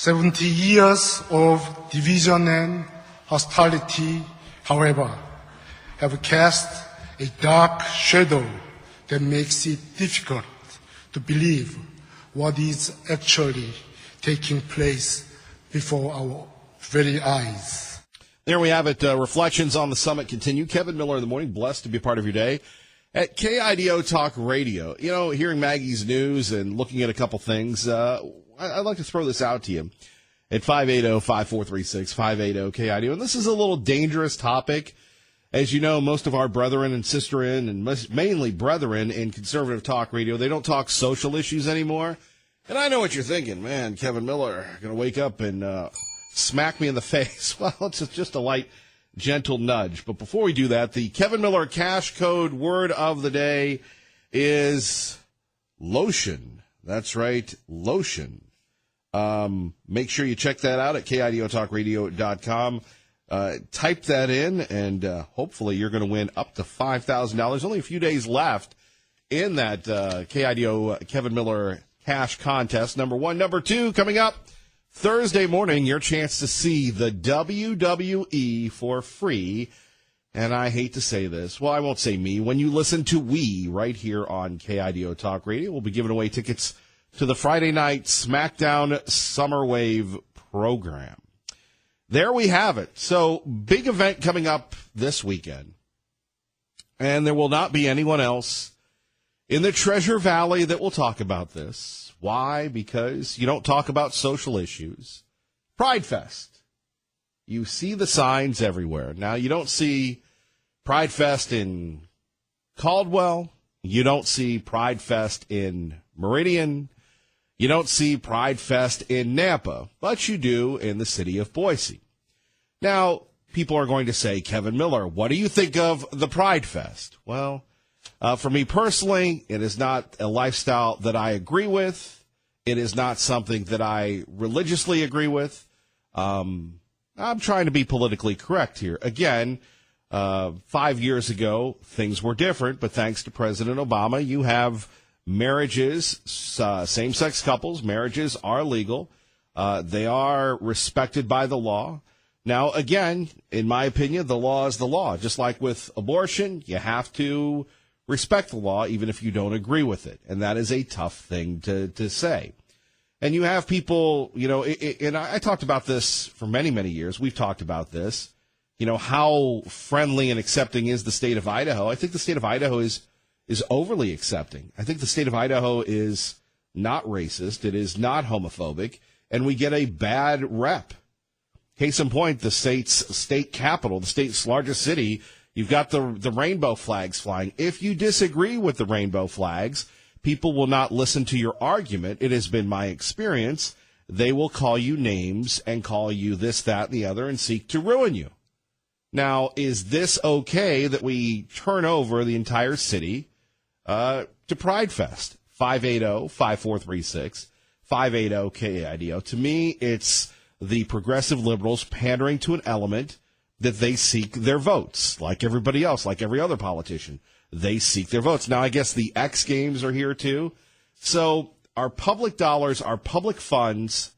70 years of division and hostility, however, have cast a dark shadow that makes it difficult to believe what is actually taking place before our very eyes. There we have it. Reflections on the summit continue. Kevin Miller in the morning, blessed to be a part of your day at KIDO Talk Radio. You know, hearing Maggie's news and looking at a couple things, I'd like to throw this out to you at 580-5436, 580-KIDO. And this is a little dangerous topic. As you know, most of our brethren and sisterin, and mainly brethren in conservative talk radio, they don't talk social issues anymore. And I know what you're thinking, man, Kevin Miller going to wake up and smack me in the face. Well, it's just a light, gentle nudge. But before we do that, the Kevin Miller cash code word of the day is lotion. That's right, lotion. Make sure you check that out at KIDOTalkRadio.com. Type that in, and hopefully you're going to win up to $5,000. Only a few days left in that KIDO Kevin Miller cash contest. Number one. Number two, coming up Thursday morning, your chance to see the WWE for free. And I hate to say this. Well, I won't say me. When you listen to we right here on KIDO Talk Radio, we'll be giving away tickets to the Friday night SmackDown Summer Wave program. There we have it. So, big event coming up this weekend. And there will not be anyone else in the Treasure Valley that will talk about this. Why? Because you don't talk about social issues. Pride Fest. You see the signs everywhere. Now, you don't see Pride Fest in Caldwell. You don't see Pride Fest in Meridian. You don't see Pride Fest in Nampa, but you do in the city of Boise. Now, people are going to say, Kevin Miller, what do you think of the Pride Fest? Well, for me personally, it is not a lifestyle that I agree with. It is not something that I religiously agree with. I'm trying to be politically correct here. Again, 5 years ago, things were different, but thanks to President Obama, you have marriages, same-sex couples, marriages are legal. They are respected by the law. Now, again, in my opinion, the law is the law. Just like with abortion, you have to respect the law even if you don't agree with it. And that is a tough thing to say. And you have people, you know, and I talked about this for many, many years. We've talked about this. You know, how friendly and accepting is the state of Idaho? I think the state of Idaho is overly accepting. I think the state of Idaho is not racist. It is not homophobic. And we get a bad rep. Case in point, the state's state capital, the state's largest city, you've got the rainbow flags flying. If you disagree with the rainbow flags, people will not listen to your argument. It has been my experience. They will call you names and call you this, that, and the other and seek to ruin you. Now, is this okay that we turn over the entire city to Pride Fest? 580-5436, 580-KIDO. To me, it's the progressive liberals pandering to an element that they seek their votes, like everybody else, like every other politician. They seek their votes. Now, I guess the X Games are here, too. So our public dollars, our public funds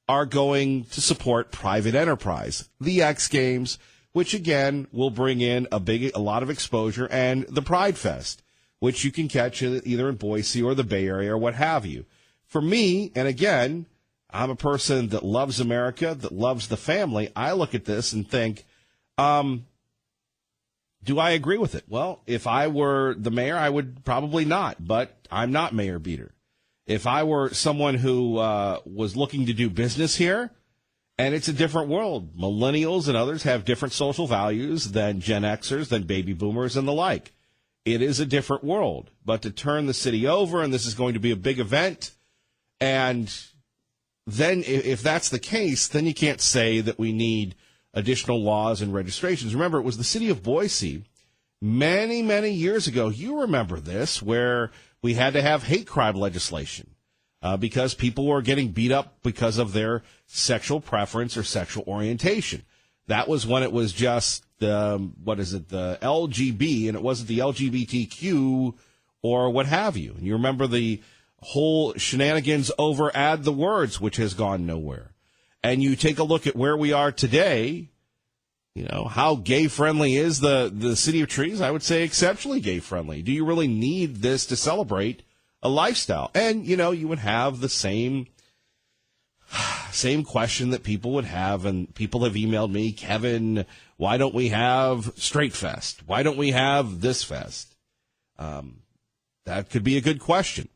are going to support private enterprise. The X Games, which, again, will bring in a lot of exposure, and the Pride Fest, which you can catch either in Boise or the Bay Area or what have you. For me, and again, I'm a person that loves America, that loves the family. I look at this and think, do I agree with it? Well, if I were the mayor, I would probably not, but I'm not Mayor Beater. If I were someone who was looking to do business here, and it's a different world. Millennials and others have different social values than Gen Xers, than baby boomers and the like. It is a different world. But to turn the city over, and this is going to be a big event, and then if that's the case, then you can't say that we need additional laws and registrations. Remember, it was the city of Boise many, many years ago. You remember this, where we had to have hate crime legislation because people were getting beat up because of their sexual preference or sexual orientation. That was when it was just the LGB, and it wasn't the LGBTQ or what have you. And you remember the whole shenanigans over add the words, which has gone nowhere. and you take a look at where we are today, how gay-friendly is the City of Trees? I would say exceptionally gay-friendly. Do you really need this to celebrate a lifestyle? And, you would have the same question that people would have, and people have emailed me, Kevin, why don't we have Straight Fest? Why don't we have this fest? That could be a good question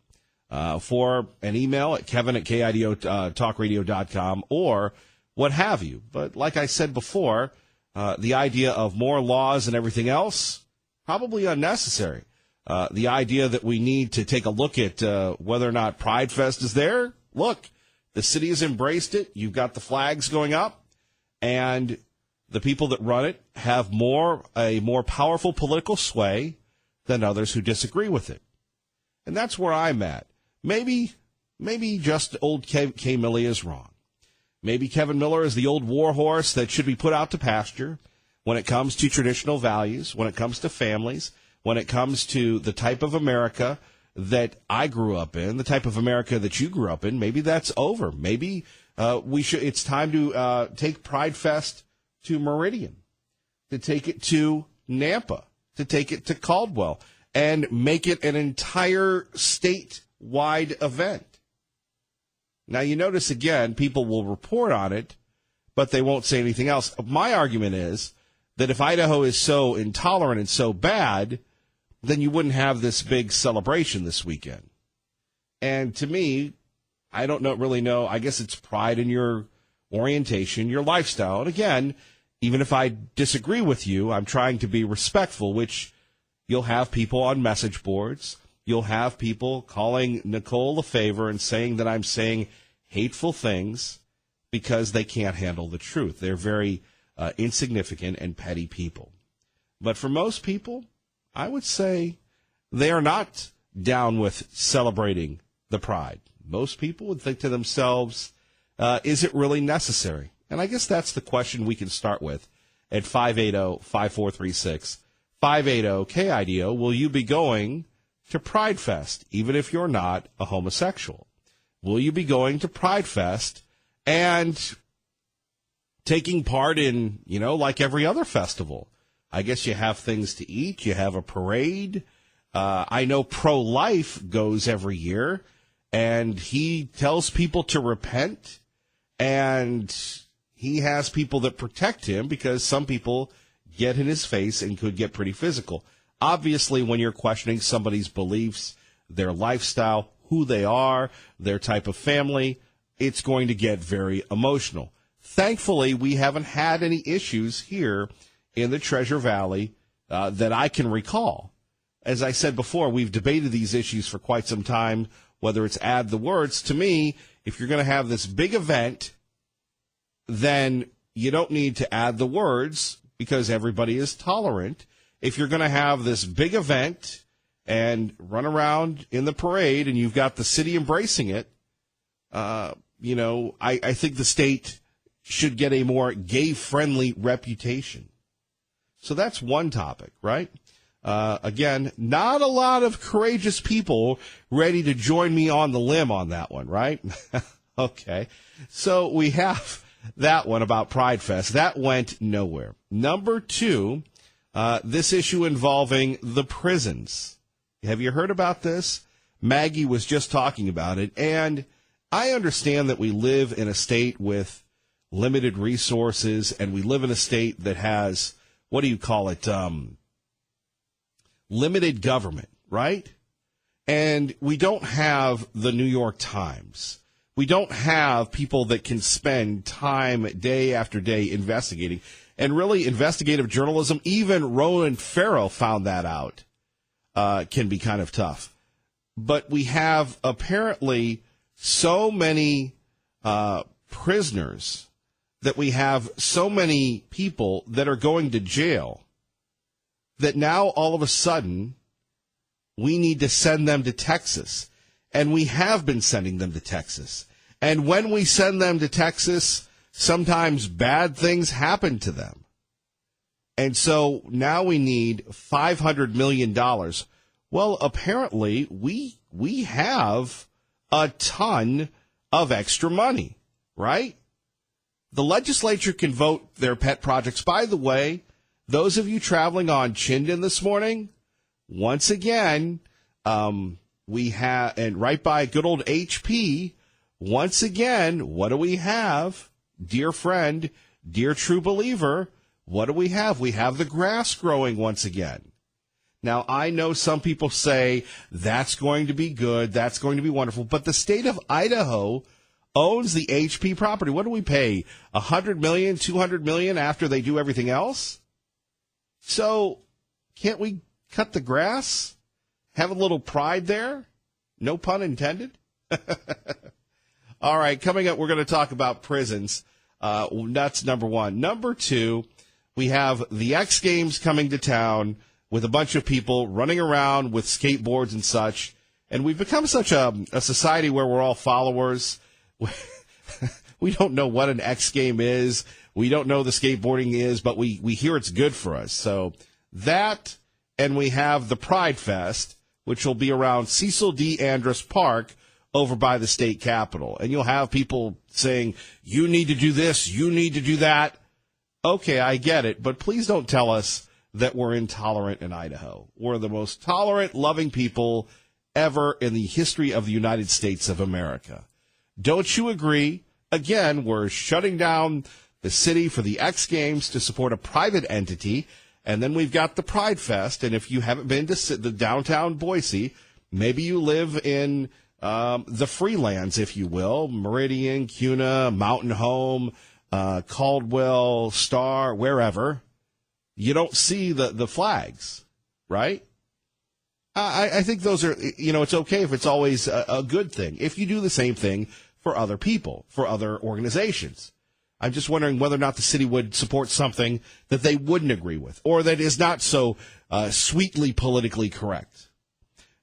for an email at kevin@KIDOtalkradio.com or what have you. But like I said before, the idea of more laws and everything else, probably unnecessary. The idea that we need to take a look at whether or not Pride Fest is there. Look, the city has embraced it. You've got the flags going up, and the people that run it have a more powerful political sway than others who disagree with it. And that's where I'm at. Maybe just old Kay Milley is wrong. Maybe Kevin Miller is the old war horse that should be put out to pasture when it comes to traditional values, when it comes to families, when it comes to the type of America that I grew up in, the type of America that you grew up in. Maybe that's over. Maybe it's time to take Pride Fest to Meridian, to take it to Nampa, to take it to Caldwell, and make it an entire statewide event. Now, you notice, again, people will report on it, but they won't say anything else. My argument is that if Idaho is so intolerant and so bad, then you wouldn't have this big celebration this weekend. And to me, I don't really know. I guess it's pride in your orientation, your lifestyle. And again, even if I disagree with you, I'm trying to be respectful, which you'll have people on message boards. You'll have people calling Nicole a favor and saying that I'm saying hateful things because they can't handle the truth. They're very insignificant and petty people. But for most people, I would say they are not down with celebrating the pride. Most people would think to themselves, is it really necessary? And I guess that's the question we can start with at 580-5436. 580-KIDO, will you be going to Pride Fest, even if you're not a homosexual? Will you be going to Pride Fest and taking part in, like every other festival? I guess you have things to eat. You have a parade. I know Pro-Life goes every year, and he tells people to repent, and he has people that protect him because some people get in his face and could get pretty physical. Obviously, when you're questioning somebody's beliefs, their lifestyle, who they are, their type of family, it's going to get very emotional. Thankfully, we haven't had any issues here in the Treasure Valley that I can recall. As I said before, we've debated these issues for quite some time, whether it's add the words. To me, if you're going to have this big event, then you don't need to add the words because everybody is tolerant. If you're going to have this big event and run around in the parade and you've got the city embracing it, I think the state should get a more gay-friendly reputation. So that's one topic, right? Again, not a lot of courageous people ready to join me on the limb on that one, right? Okay. So we have that one about Pride Fest. That went nowhere. Number two, this issue involving the prisons. Have you heard about this? Maggie was just talking about it, and I understand that we live in a state with limited resources, and we live in a state that has, what do you call it, limited government, right? And we don't have the New York Times. We don't have people that can spend time day after day investigating. And really, investigative journalism, even Roland Farrow found that out, can be kind of tough. But we have apparently so many prisoners that we have so many people that are going to jail that now all of a sudden we need to send them to Texas. And we have been sending them to Texas. And when we send them to Texas, sometimes bad things happen to them. And so now we need $500 million. Well, apparently we have a ton of extra money, right? The legislature can vote their pet projects. By the way, those of you traveling on Chinden this morning, once again, we have, and right by good old HP, once again, what do we have? Dear friend, dear true believer, what do we have? We have the grass growing once again. Now, I know some people say that's going to be good, that's going to be wonderful, but the state of Idaho owns the HP property. What do we pay? $100 million, $200 million after they do everything else? So, can't we cut the grass? Have a little pride there? No pun intended? All right, coming up, we're going to talk about prisons. That's number one. Number two, we have the X Games coming to town with a bunch of people running around with skateboards and such. And we've become such a society where we're all followers. We don't know what an X game is. We don't know the skateboarding is, but we hear it's good for us. So that, and we have the Pride Fest, which will be around Cecil D. Andrus Park over by the state capitol. And you'll have people saying, you need to do this, you need to do that. Okay, I get it, but please don't tell us that we're intolerant in Idaho. We're the most tolerant, loving people ever in the history of the United States of America. Don't you agree? Again, we're shutting down the city for the X Games to support a private entity, and then we've got the Pride Fest, and if you haven't been to the downtown Boise, maybe you live in the Freelands, if you will, Meridian, Cuna, Mountain Home, Caldwell, Star, wherever. You don't see the flags, right? I think those are, it's okay if it's always a good thing. If you do the same thing for other people, for other organizations. I'm just wondering whether or not the city would support something that they wouldn't agree with or that is not so sweetly politically correct.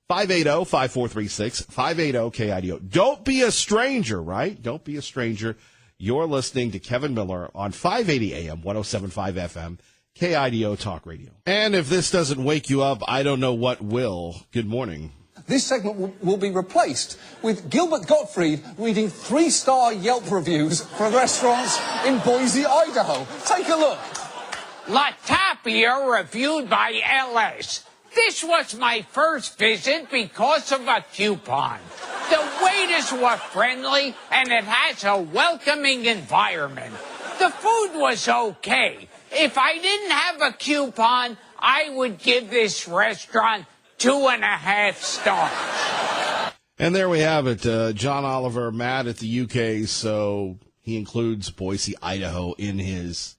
580-5436, 580-KIDO. Don't be a stranger, right? Don't be a stranger. You're listening to Kevin Miller on 580 AM, 107.5 FM, KIDO Talk Radio. And if this doesn't wake you up, I don't know what will. Good morning. This segment will be replaced with Gilbert Gottfried reading 3-star Yelp reviews for restaurants in Boise, Idaho. Take a look. La Tapia reviewed by LS. This was my first visit because of a coupon. The waiters were friendly and it has a welcoming environment. The food was okay. If I didn't have a coupon, I would give this restaurant 2.5 stars. And there we have it. John Oliver, mad at the UK, so he includes Boise, Idaho in his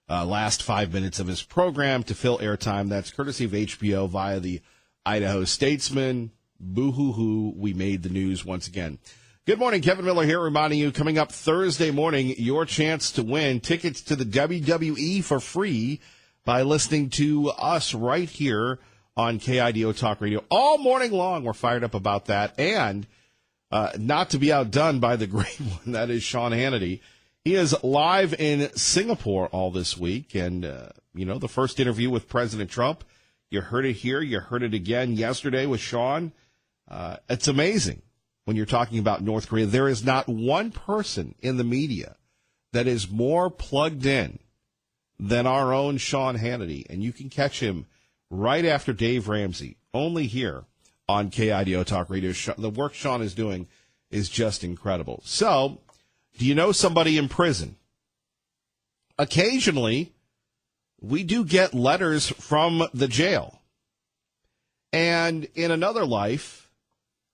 last 5 minutes of his program to fill airtime. That's courtesy of HBO via the Idaho Statesman. Boo-hoo-hoo, we made the news once again. Good morning, Kevin Miller here, reminding you, coming up Thursday morning, your chance to win tickets to the WWE for free by listening to us right here on KIDO Talk Radio. All morning long, we're fired up about that. And not to be outdone by the great one, that is Sean Hannity. He is live in Singapore all this week. And, the first interview with President Trump, you heard it here. You heard it again yesterday with Sean. It's amazing when you're talking about North Korea. There is not one person in the media that is more plugged in than our own Sean Hannity. And you can catch him right after Dave Ramsey, only here on KIDO Talk Radio. The work Sean is doing is just incredible. So, do you know somebody in prison? Occasionally, we do get letters from the jail. And in another life,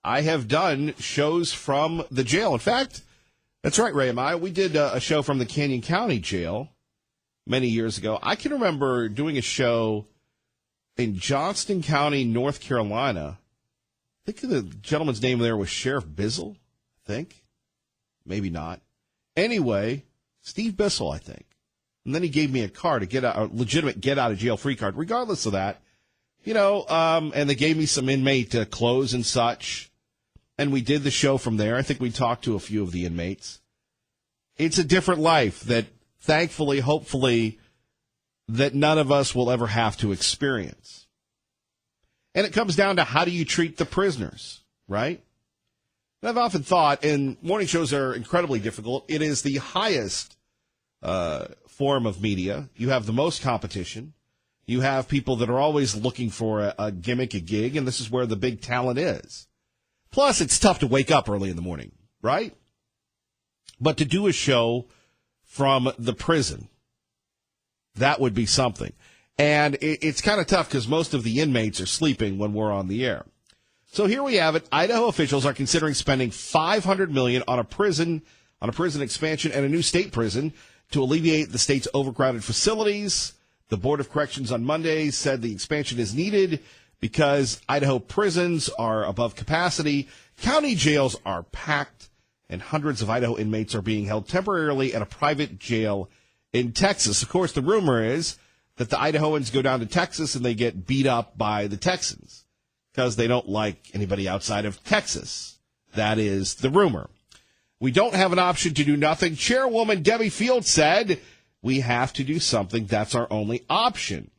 I have done shows from the jail. In fact, that's right, Ray and I. We did a show from the Canyon County Jail many years ago. I can remember doing a show in Johnston County, North Carolina. I think the gentleman's name there was Sheriff Bizzle, I think. Maybe not. Anyway, Steve Bissell, I think. And then he gave me a card, a legitimate get-out-of-jail-free card. Regardless of that, and they gave me some inmate clothes and such. And we did the show from there. I think we talked to a few of the inmates. It's a different life that, thankfully, hopefully, that none of us will ever have to experience. And it comes down to how do you treat the prisoners, right? And I've often thought, and morning shows are incredibly difficult, it is the highest form of media. You have the most competition. You have people that are always looking for a gimmick, a gig, and this is where the big talent is. Plus, it's tough to wake up early in the morning, right? But to do a show from the prison, that would be something. And it's kind of tough because most of the inmates are sleeping when we're on the air. So here we have it. Idaho officials are considering spending $500 million on a prison expansion and a new state prison to alleviate the state's overcrowded facilities. The Board of Corrections on Monday said the expansion is needed because Idaho prisons are above capacity, county jails are packed, and hundreds of Idaho inmates are being held temporarily at a private jail in Texas. Of course, the rumor is that the Idahoans go down to Texas and they get beat up by the Texans because they don't like anybody outside of Texas. That is the rumor. We don't have an option to do nothing. Chairwoman Debbie Fields said, we have to do something. That's our only option.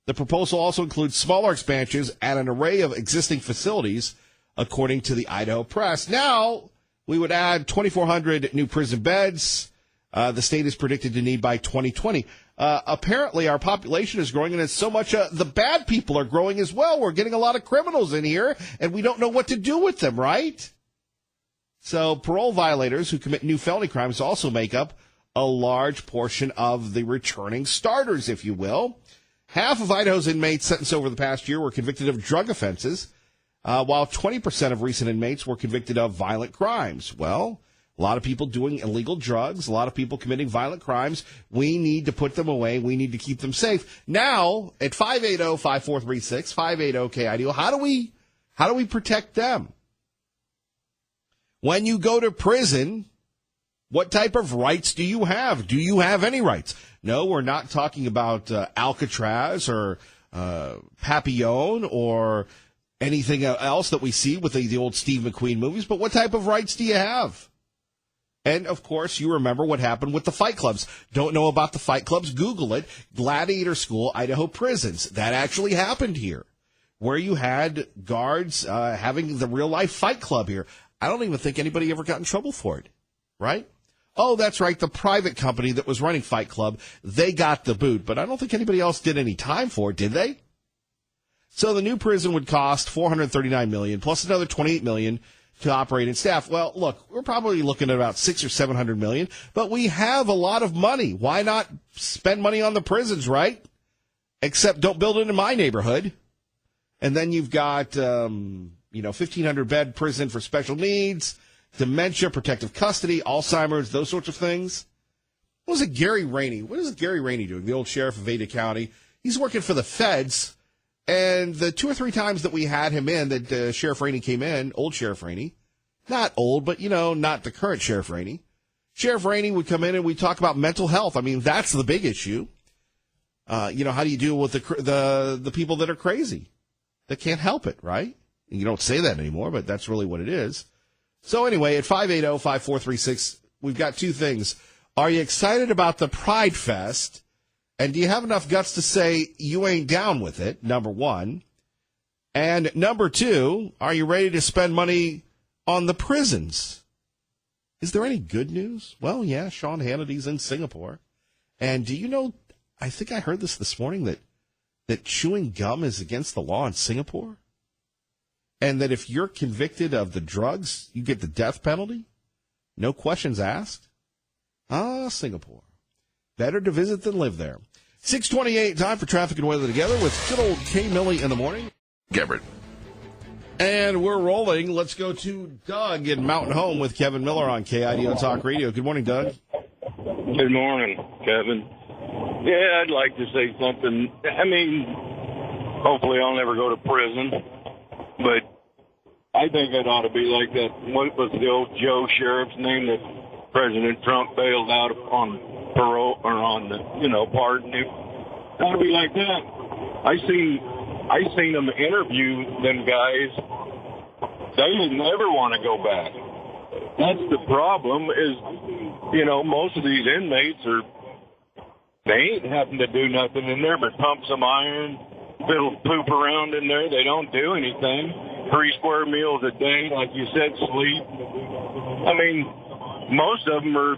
The proposal also includes smaller expansions at an array of existing facilities, according to the Idaho Press. Now, we would add 2,400 new prison beds. The state is predicted to need by 2020. Apparently, our population is growing, and it's so much the bad people are growing as well. We're getting a lot of criminals in here, and we don't know what to do with them, right? So parole violators who commit new felony crimes also make up a large portion of the returning starters, if you will. Half of Idaho's inmates sentenced over the past year were convicted of drug offenses, while 20% of recent inmates were convicted of violent crimes. Well, a lot of people doing illegal drugs, a lot of people committing violent crimes. We need to put them away. We need to keep them safe. Now, at 580-5436, 580-KIDO, how do we protect them? When you go to prison, what type of rights do you have? Do you have any rights? No, we're not talking about Alcatraz or Papillon or anything else that we see with the old Steve McQueen movies, but what type of rights do you have? And, of course, you remember what happened with the fight clubs. Don't know about the fight clubs? Google it. Gladiator School, Idaho prisons. That actually happened here, where you had guards having the real-life fight club here. I don't even think anybody ever got in trouble for it, right? Oh, that's right, the private company that was running Fight Club, they got the boot, but I don't think anybody else did any time for it, did they? So the new prison would cost $439 million, plus another $28 million to operate and staff. Well, look, we're probably looking at about $600 or $700 million, but we have a lot of money. Why not spend money on the prisons, right? Except don't build it in my neighborhood. And then you've got, 1,500 bed prison for special needs, dementia, protective custody, Alzheimer's, those sorts of things. What was it, Gary Rainey? What is Gary Rainey doing? The old sheriff of Ada County. He's working for the feds. And the 2 or 3 times that we had him in, that Sheriff Rainey came in, old Sheriff Rainey, not old, but, not the current Sheriff Rainey. Sheriff Rainey would come in and we'd talk about mental health. I mean, that's the big issue. How do you deal with the people that are crazy, that can't help it, right? And you don't say that anymore, but that's really what it is. So anyway, at 580-5436, we've got 2 things. Are you excited about the Pride Fest? And do you have enough guts to say you ain't down with it, number 1? And number 2, are you ready to spend money on the prisons? Is there any good news? Well, yeah, Sean Hannity's in Singapore. And do you know, I think I heard this morning, that chewing gum is against the law in Singapore? And that if you're convicted of the drugs, you get the death penalty? No questions asked? Singapore. Better to visit than live there. 6:28, time for traffic and weather together with good old Kay Millie in the morning. Gabbard. And we're rolling. Let's go to Doug in Mountain Home with Kevin Miller on KIDO Talk Radio. Good morning, Doug. Good morning, Kevin. Yeah, I'd like to say something. I mean, hopefully I'll never go to prison, but I think it ought to be like that. What was the old Joe sheriff's name that President Trump bailed out on parole or on pardon? It ought to be like that. I seen them interview them guys. They would never want to go back. That's the problem. Is most of these inmates they ain't having to do nothing in there but pump some iron, poop around in there. They don't do anything. 3 square meals a day, like you said, sleep. I mean, most of them are,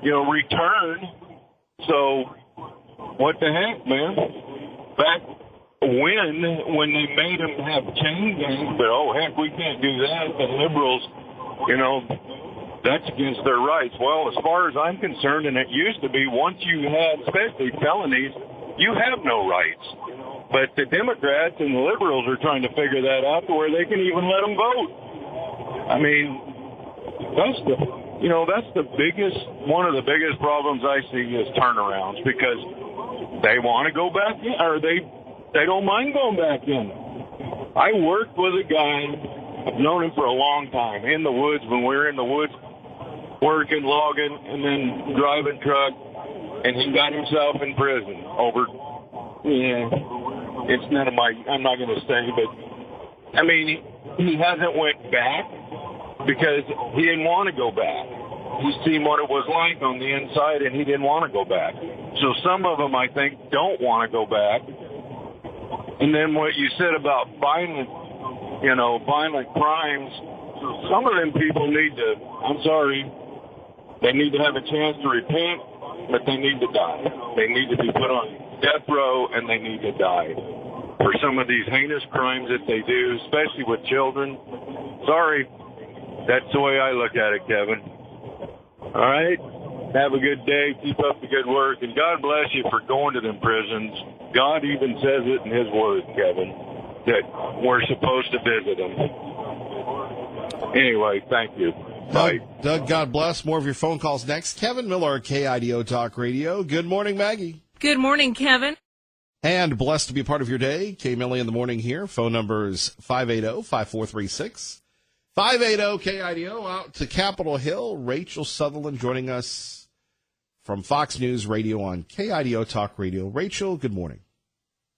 return So, what the heck, man? Back when they made them have chain gangs, but oh heck, we can't do that. The liberals, that's against their rights. Well, as far as I'm concerned, and it used to be, once you had, especially felonies, you have no rights. But the Democrats and the liberals are trying to figure that out to where they can even let them vote. I mean, that's one of the biggest problems I see is turnarounds, because they want to go back in, or they don't mind going back in. I worked with a guy, I've known him for a long time, in the woods, when we were in the woods working, logging, and then driving truck, and he got himself in prison over, it's none of my, I'm not going to say, but, I mean, he hasn't went back because he didn't want to go back. He's seen what it was like on the inside, and he didn't want to go back. So some of them, I think, don't want to go back. And then what you said about violent crimes, some of them people need to, I'm sorry, they need to have a chance to repent, but they need to die. They need to be put on death row, and they need to die for some of these heinous crimes that they do, especially with children. Sorry, that's the way I look at it, Kevin. All right? Have a good day. Keep up the good work. And God bless you for going to them prisons. God even says it in his word, Kevin, that we're supposed to visit them. Anyway, thank you. Bye. Doug, God bless. More of your phone calls next. Kevin Miller, KIDO Talk Radio. Good morning, Maggie. Good morning, Kevin. And blessed to be a part of your day. K. Millie in the morning here. Phone number is 580-5436. 580-KIDO. Out to Capitol Hill. Rachel Sutherland joining us from Fox News Radio on KIDO Talk Radio. Rachel, good morning.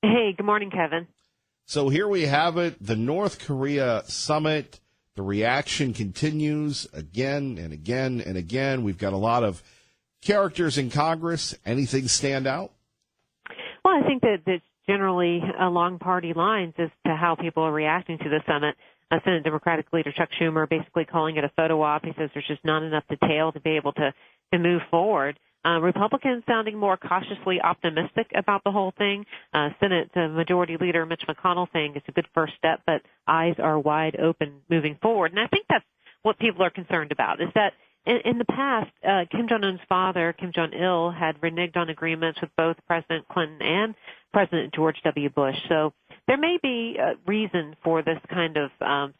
Hey, good morning, Kevin. So here we have it, the North Korea summit. The reaction continues again and again and again. We've got a lot of characters in Congress. Anything stand out? Well, I think that it's generally along party lines as to how people are reacting to the summit. Senate Democratic leader Chuck Schumer basically calling it a photo op. He says there's just not enough detail to be able to move forward. Republicans sounding more cautiously optimistic about the whole thing. Senate Majority Leader Mitch McConnell saying it's a good first step, but eyes are wide open moving forward. And I think that's what people are concerned about, is that in the past, Kim Jong-un's father, Kim Jong-il, had reneged on agreements with both President Clinton and President George W. Bush. So there may be a reason for this kind of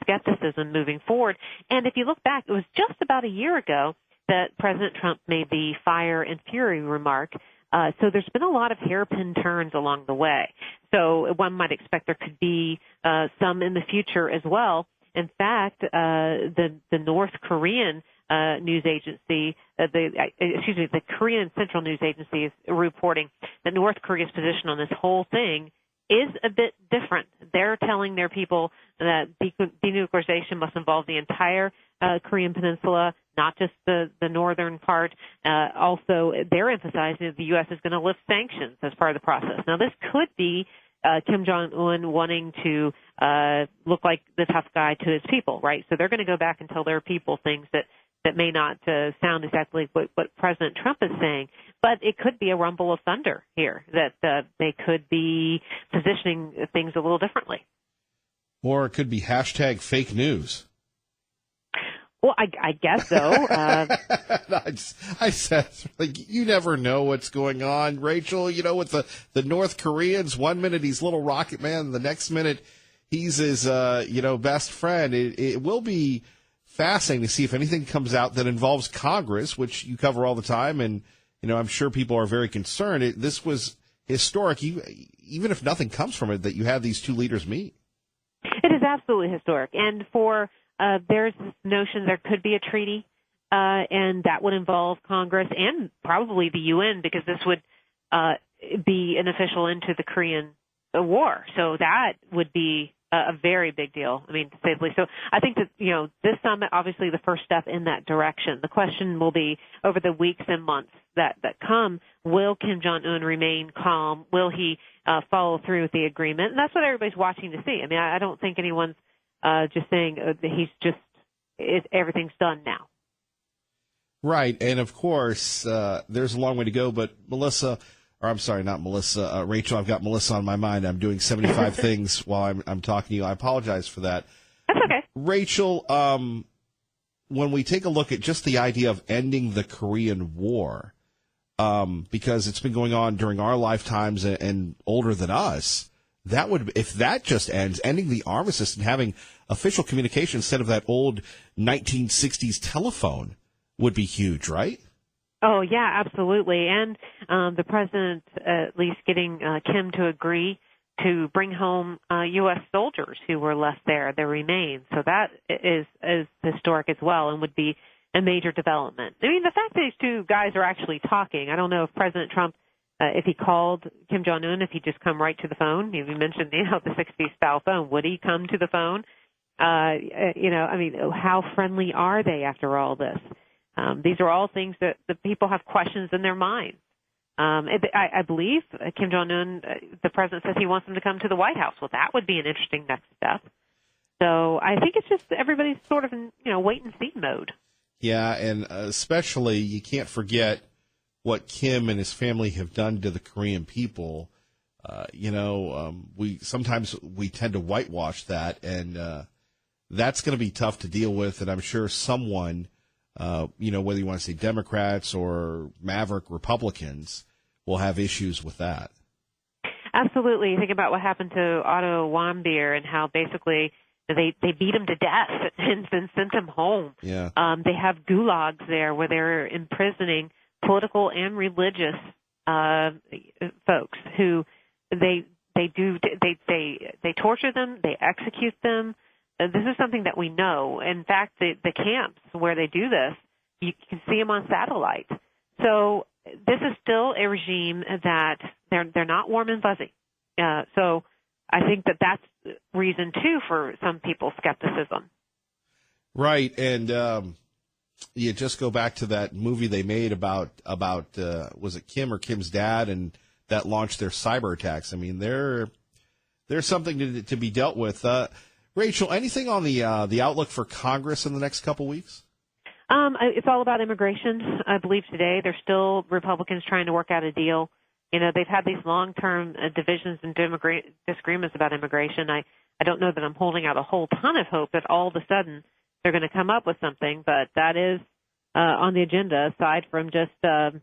skepticism moving forward. And if you look back, it was just about a year ago that President Trump made the fire and fury remark. So there's been a lot of hairpin turns along the way. So one might expect there could be some in the future as well. In fact, the North Korean news agency, the Korean Central News Agency is reporting that North Korea's position on this whole thing is a bit different. They're telling their people that denuclearization must involve the entire Korean peninsula, not just the northern part. Also, they're emphasizing that the U.S. is going to lift sanctions as part of the process. Now, this could be Kim Jong-un wanting to look like the tough guy to his people, right? So they're going to go back and tell their people things that may not sound exactly what President Trump is saying. But it could be a rumble of thunder here, that they could be positioning things a little differently. Or it could be hashtag fake news. Well, I guess so. I said, like, you never know what's going on, Rachel. You know, with the North Koreans, one minute he's little rocket man, the next minute he's his, best friend. It will be fascinating to see if anything comes out that involves Congress, which you cover all the time. And, I'm sure people are very concerned. This was historic, even if nothing comes from it, that you have these two leaders meet. It is absolutely historic. And there's this notion there could be a treaty, and that would involve Congress and probably the UN, because this would be an official end to the Korean War. So that would be a very big deal, to say the least. So I think that, this summit, obviously the first step in that direction. The question will be, over the weeks and months that come, will Kim Jong-un remain calm? Will he follow through with the agreement? And that's what everybody's watching to see. I don't think anyone's just saying that everything's done now. Right, and of course, there's a long way to go, but Melissa, or I'm sorry, not Melissa, Rachel, I've got Melissa on my mind. I'm doing 75 things while I'm talking to you. I apologize for that. That's okay. Rachel, when we take a look at just the idea of ending the Korean War, because it's been going on during our lifetimes and older than us, that would, if that just ends, ending the armistice and having official communication instead of that old 1960s telephone would be huge, right? Oh, yeah, absolutely. And the president at least getting Kim to agree to bring home U.S. soldiers who were left there, their remains. So that is historic as well and would be a major development. I mean, the fact that these two guys are actually talking, I don't know if President Trump, if he called Kim Jong-un, if he'd just come right to the phone. You mentioned, the 60s style phone. Would he come to the phone? How friendly are they after all this? These are all things that the people have questions in their minds. I believe Kim Jong-un, the president says he wants them to come to the White House. Well, that would be an interesting next step. So I think it's just everybody's sort of in, wait and see mode. Yeah, and especially you can't forget what Kim and his family have done to the Korean people. We sometimes tend to whitewash that, and that's going to be tough to deal with. And I'm sure someone, whether you want to say Democrats or maverick Republicans, will have issues with that. Absolutely. Think about what happened to Otto Warmbier and how basically they beat him to death and then sent him home. Yeah. They have gulags there where they're imprisoning political and religious folks who they torture them, they execute them. This is something that we know. In fact, the camps where they do this, you can see them on satellite. So this is still a regime that they're not warm and fuzzy. So I think that's reason, too, for some people's skepticism. Right, and you just go back to that movie they made about was it Kim or Kim's dad, and that launched their cyber attacks. I mean, there's something to be dealt with. Rachel, anything on the outlook for Congress in the next couple weeks? It's all about immigration. I believe today there's still Republicans trying to work out a deal. They've had these long-term divisions and disagreements about immigration. I don't know that I'm holding out a whole ton of hope that all of a sudden they're going to come up with something, but that is on the agenda aside from just fussing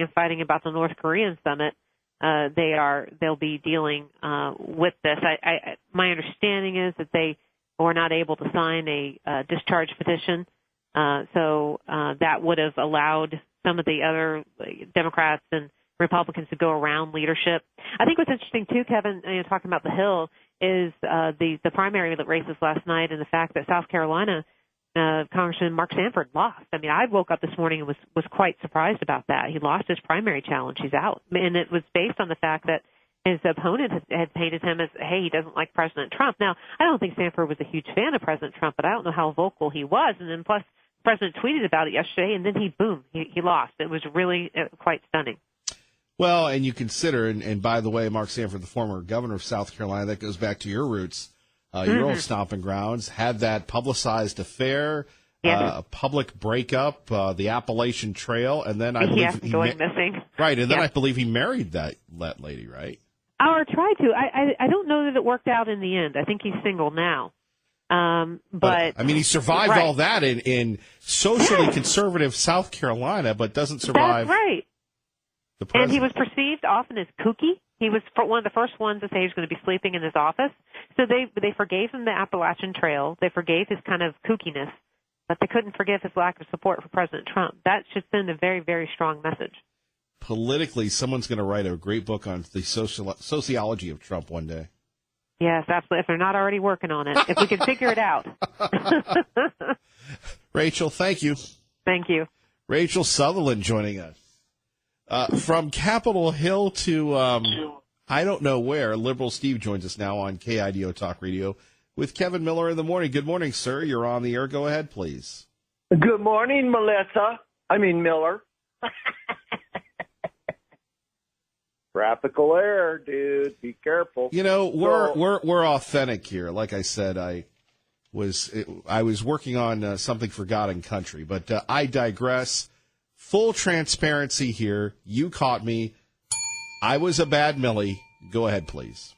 and fighting about the North Korean summit. They'll be dealing with this. My understanding is that they were not able to sign a discharge petition, so that would have allowed some of the other Democrats and Republicans to go around leadership. I think what's interesting too, Kevin, talking about the Hill, is the primary races last night and the fact that South Carolina Congressman Mark Sanford lost. I mean, I woke up this morning and was quite surprised about that. He lost his primary challenge. He's out. And it was based on the fact that his opponent had painted him as, hey, he doesn't like President Trump. Now, I don't think Sanford was a huge fan of President Trump, but I don't know how vocal he was. And then plus, the president tweeted about it yesterday, and then he lost. It was really quite stunning. Well, and you consider, and by the way, Mark Sanford, the former governor of South Carolina, that goes back to your roots. Your old stomping grounds, had that publicized affair, public breakup, the Appalachian Trail, and then I believe going missing. Right, and then I believe he married that lady, right? Or tried to. I don't know that it worked out in the end. I think he's single now. But I mean, he survived all that in socially conservative South Carolina, but doesn't survive. That's right. The president. And he was perceived often as kooky. He was one of the first ones to say he was going to be sleeping in his office. So they forgave him the Appalachian Trail. They forgave his kind of kookiness, but they couldn't forgive his lack of support for President Trump. That should send a very, very strong message. Politically, someone's going to write a great book on the sociology of Trump one day. Yes, absolutely. If they're not already working on it. If we can figure it out. Rachel, thank you. Thank you. Rachel Sutherland joining us. From Capitol Hill to I don't know where, Liberal Steve joins us now on KIDO Talk Radio with Kevin Miller in the morning. Good morning, sir. You're on the air. Go ahead, please. Good morning, Miller. Tropical air, dude. Be careful. We're authentic here. Like I said, I was working on something for God and country, but I digress. Full transparency here. You caught me. I was a bad Millie. Go ahead, please.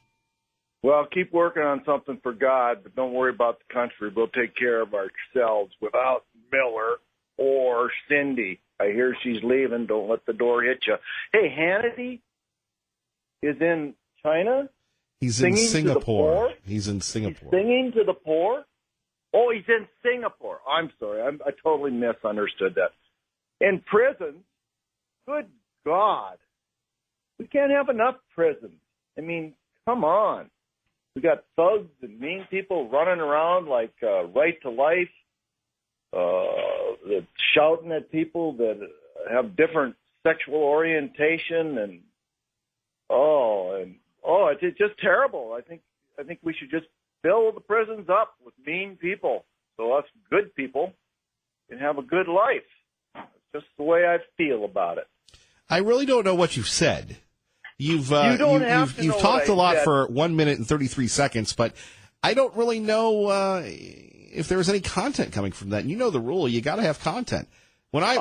Well, keep working on something for God, but don't worry about the country. We'll take care of ourselves without Miller or Cindy. I hear she's leaving. Don't let the door hit you. Hey, Hannity is in China? He's Singing in Singapore. to the poor? He's in Singapore. He's singing to the poor? Oh, he's in Singapore. I'm sorry. I totally misunderstood that. In prison? Good God. We can't have enough prisons. I mean, come on. We got thugs and mean people running around like Right to Life, shouting at people that have different sexual orientation, and it's just terrible. I think we should just fill the prisons up with mean people, so us good people can have a good life. It's just the way I feel about it. I really don't know what you've said. You've You don't have to you've know talked what a lot I said. for 1 minute and 33 seconds, but I don't really know if there was any content coming from that. And you know the rule; you got to have content. When I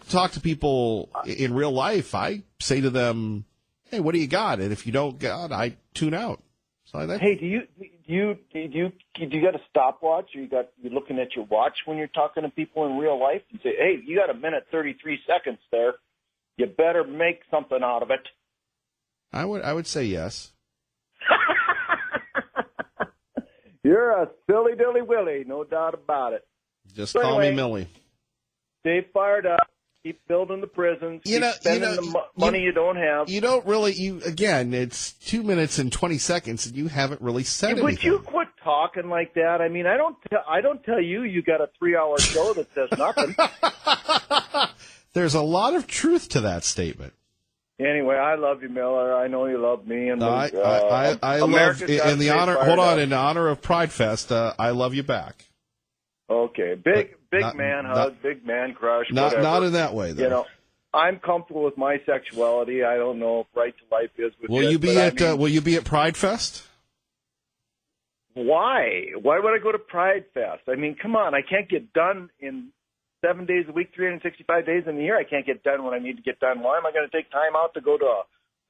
talk to people in real life, I say to them, "Hey, what do you got?" And if you don't got, I tune out. So Hey, do you got a stopwatch? Or you looking at your watch when you're talking to people in real life and say, "Hey, you got a minute 33 seconds there. You better make something out of it." I would say yes. You're a silly dilly willy, no doubt about it. Just So call me anyway, Millie. Stay fired up. Keep building the prisons. Keep spending the money you don't have. You don't really. Again, it's 2 minutes and 20 seconds, and you haven't really said anything. Would you quit talking like that? I mean, I don't tell you got a 3-hour show that says nothing. There's a lot of truth to that statement. Anyway, I love you, Miller. I know you love me. And I love America's gotta in the stay honor. fired Hold on, up. in the honor of Pride Fest, I love you back. Okay, big not- man hug, not- big man crush. Not whatever. in that way, though. You know, I'm comfortable with my sexuality. I don't know if Right to Life is with Will it, you be but at I mean, Will you be at Pride Fest? Why? Why would I go to Pride Fest? I mean, come on. I can't get done in 7 days a week, 365 days in the year. I can't get done when I need to get done. Why am I going to take time out to go to a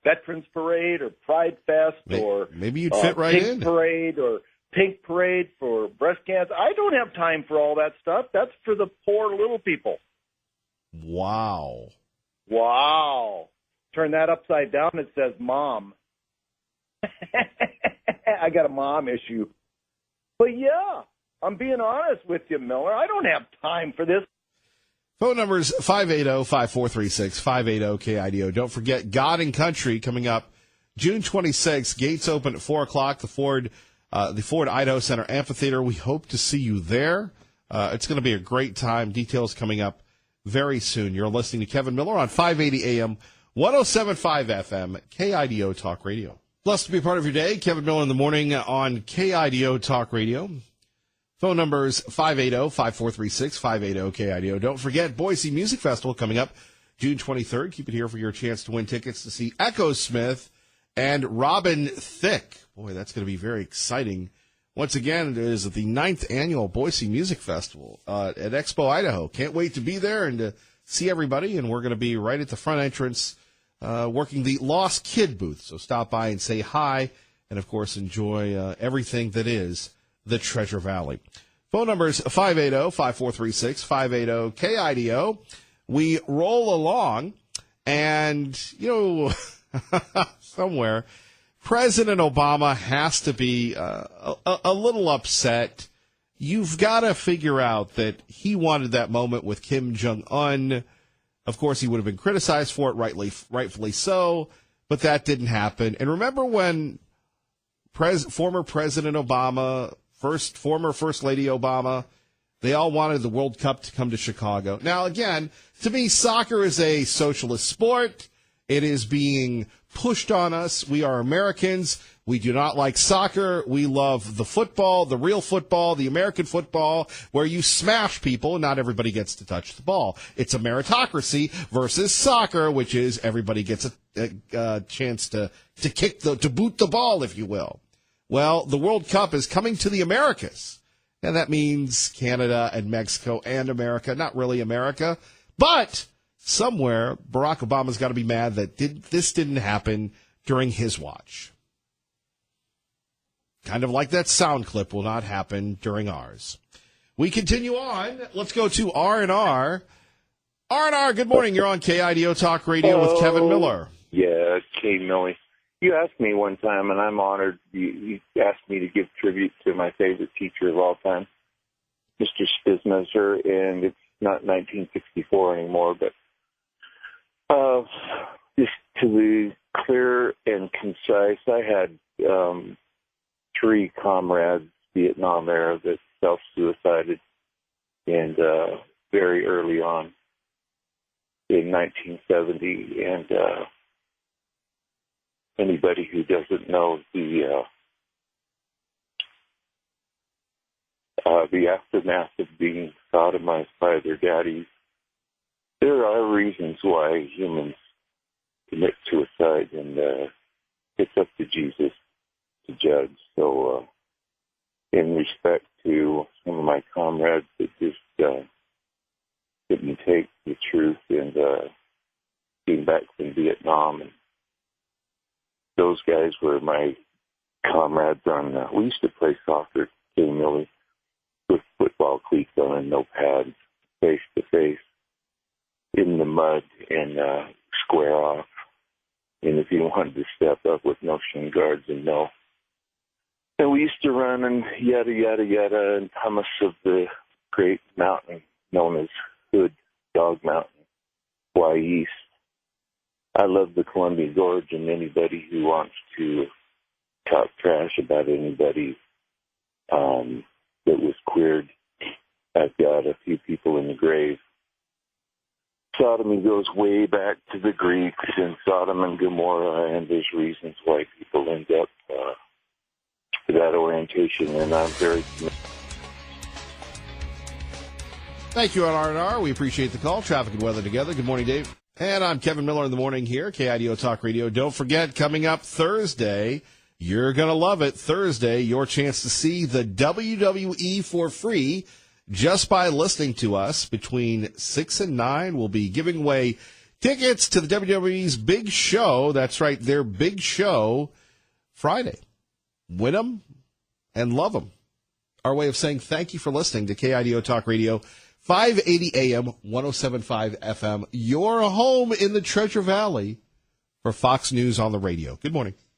Veterans Parade or Pride Fest or Maybe you'd fit right Pink in. Parade or Pink Parade for breast cancer? I don't have time for all that stuff. That's for the poor little people. Wow. Wow. Turn that upside down. It says mom. I got a mom issue. But yeah, I'm being honest with you, Miller. I don't have time for this. Phone number is 580-5436, 580-KIDO. Don't forget God and Country coming up June 26th. Gates open at 4 o'clock. The Ford Idaho Center Amphitheater. We hope to see you there. It's going to be a great time. Details coming up very soon. You're listening to Kevin Miller on 580 AM, 107.5 FM, KIDO Talk Radio. Blessed to be a part of your day. Kevin Miller in the morning on KIDO Talk Radio. Phone number is 580-5436, 580-KIDO. Don't forget, Boise Music Festival coming up June 23rd. Keep it here for your chance to win tickets to see Echo Smith and Robin Thicke. Boy, that's going to be very exciting. Once again, it is the 9th annual Boise Music Festival at Expo, Idaho. Can't wait to be there and to see everybody, and we're going to be right at the front entrance working the Lost Kid booth. So stop by and say hi, and, of course, enjoy everything that is the Treasure Valley. Phone number is 580-5436, 580-KIDO. We roll along, and, somewhere, President Obama has to be a little upset. You've got to figure out that he wanted that moment with Kim Jong-un. Of course, he would have been criticized for it, rightfully so, but that didn't happen. And remember when former President Obama, former First Lady Obama, they all wanted the World Cup to come to Chicago. Now, again, to me, soccer is a socialist sport. It is being pushed on us. We are Americans. We do not like soccer. We love the football, the real football, the American football, where you smash people and not everybody gets to touch the ball. It's a meritocracy versus soccer, which is everybody gets a chance to boot the ball, if you will. Well, the World Cup is coming to the Americas. And that means Canada and Mexico and America. Not really America, but somewhere Barack Obama's got to be mad that this didn't happen during his watch. Kind of like that sound clip will not happen during ours. We continue on. Let's go to R&R. R&R, good morning. You're on KIDO Talk Radio with Kevin Miller. Yeah, Kay Millie. You asked me one time, and I'm honored. You asked me to give tribute to my favorite teacher of all time, Mr. Spizmazer, and it's not 1964 anymore, but just to be clear and concise, I had 3 comrades, Vietnam era, that self-suicided, and very early on in 1970, and anybody who doesn't know the aftermath of being sodomized by their daddies, there are reasons why humans commit suicide, and it's up to Jesus to judge. So, in respect to some of my comrades that just didn't take the truth and came back from Vietnam, and those guys were my comrades on. We used to play soccer, Kay Millie, with football cleats on and no pads, face to face, in the mud, and square off. And if you wanted to step up with no shin guards and no. And we used to run and yada, yada, yada, and hummus of the great mountain known as Hood Dog Mountain, Y East. I love the Columbia Gorge, and anybody who wants to talk trash about anybody that was queered, I've got a few people in the grave. Sodomy goes way back to the Greeks and Sodom and Gomorrah, and there's reasons why people end up that orientation, and I'm very committed. Thank you, R&R. We appreciate the call. Traffic and weather together. Good morning, Dave. And I'm Kevin Miller in the morning here, KIDO Talk Radio. Don't forget, coming up Thursday, you're going to love it. Thursday, your chance to see the WWE for free just by listening to us. Between 6 and 9, we'll be giving away tickets to the WWE's big show. That's right, their big show Friday. Win them and love them. Our way of saying thank you for listening to KIDO Talk Radio, 580 AM, 107.5 FM, your home in the Treasure Valley for Fox News on the radio. Good morning.